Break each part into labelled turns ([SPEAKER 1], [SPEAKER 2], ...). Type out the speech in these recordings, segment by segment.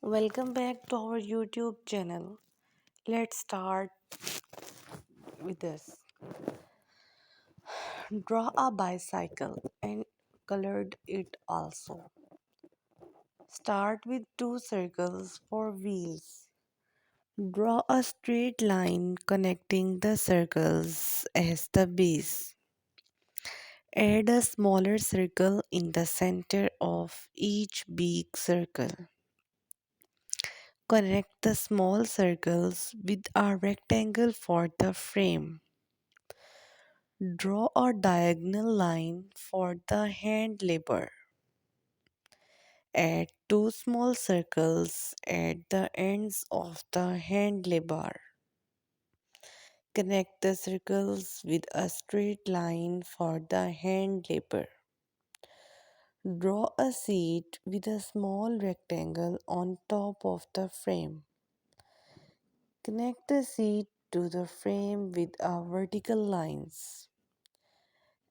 [SPEAKER 1] Welcome back to our YouTube channel. Let's start with this. Draw a bicycle and colored it also. Start with two circles for wheels. Draw a straight line connecting the circles as the base. Add a smaller circle in the center of each big circle. Connect the small circles with a rectangle for the frame. Draw a diagonal line for the hand labor. Add two small circles at the ends of the hand labor. Connect the circles with a straight line for the hand labor. Draw a seat with a small rectangle on top of the frame. Connect the seat to the frame with a vertical lines.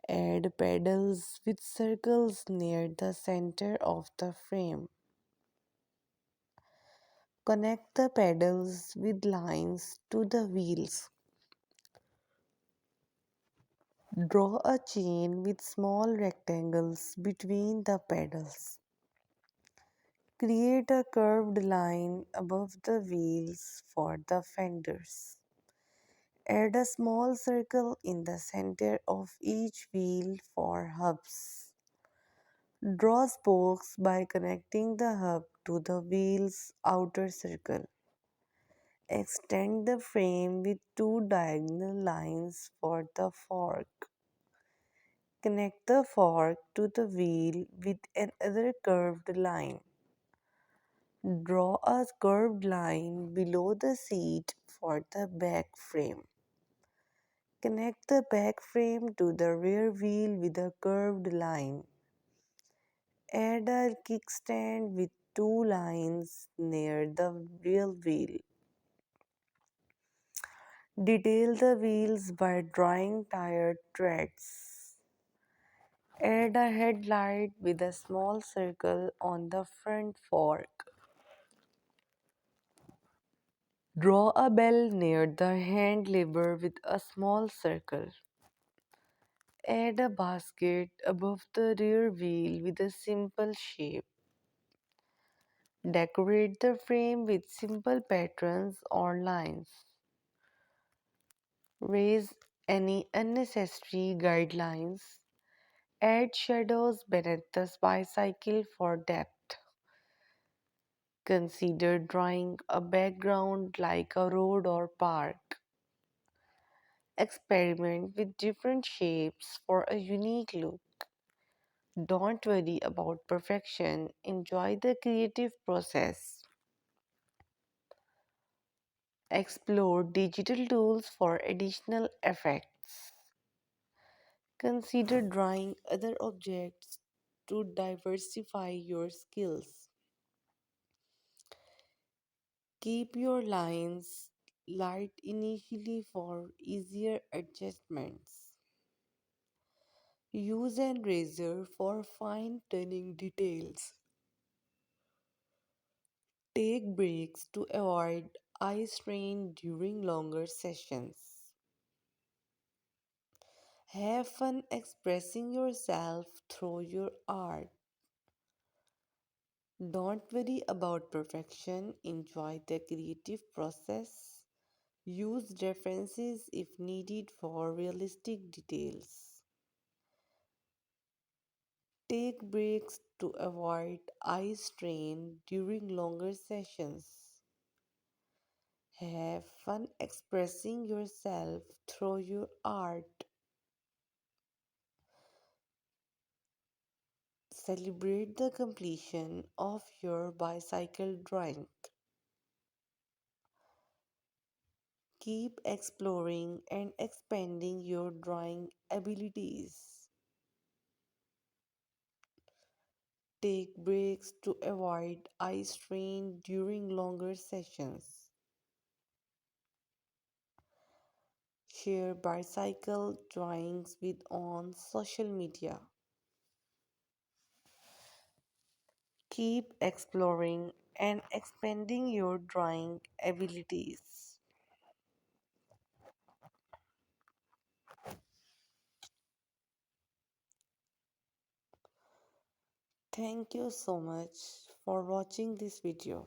[SPEAKER 1] Add pedals with circles near the center of the frame. Connect the pedals with lines to the wheels. Draw a chain with small rectangles between the pedals. Create a curved line above the wheels for the fenders. Add a small circle in the center of each wheel for hubs. Draw spokes by connecting the hub to the wheel's outer circle. Extend the frame with two diagonal lines for the fork. Connect the fork to the wheel with another curved line. Draw a curved line below the seat for the back frame. Connect the back frame to the rear wheel with a curved line. Add a kickstand with two lines near the rear wheel. Detail the wheels by drawing tire treads. Add a headlight with a small circle on the front fork. Draw a bell near the hand lever with a small circle. Add a basket above the rear wheel with a simple shape. Decorate the frame with simple patterns or lines. Raise any unnecessary guidelines. Add shadows beneath the bicycle for depth. Consider drawing a background like a road or park. Experiment with different shapes for a unique look. Don't worry about perfection, enjoy the creative process. Explore digital tools for additional effects. Consider drawing other objects to diversify your skills. Keep your lines light initially for easier adjustments. Use an razor for fine tuning details. Take breaks to avoid eye strain during longer sessions. Have fun expressing yourself through your art. Don't worry about perfection, enjoy the creative process. Use references if needed for realistic details. Take breaks to avoid eye strain during longer sessions. Have fun expressing yourself through your art. Celebrate the completion of your bicycle drawing. Keep exploring and expanding your drawing abilities. Take breaks to avoid eye strain during longer sessions. Share bicycle drawings with on social media. Keep exploring and expanding your drawing abilities. Thank you so much for watching this video.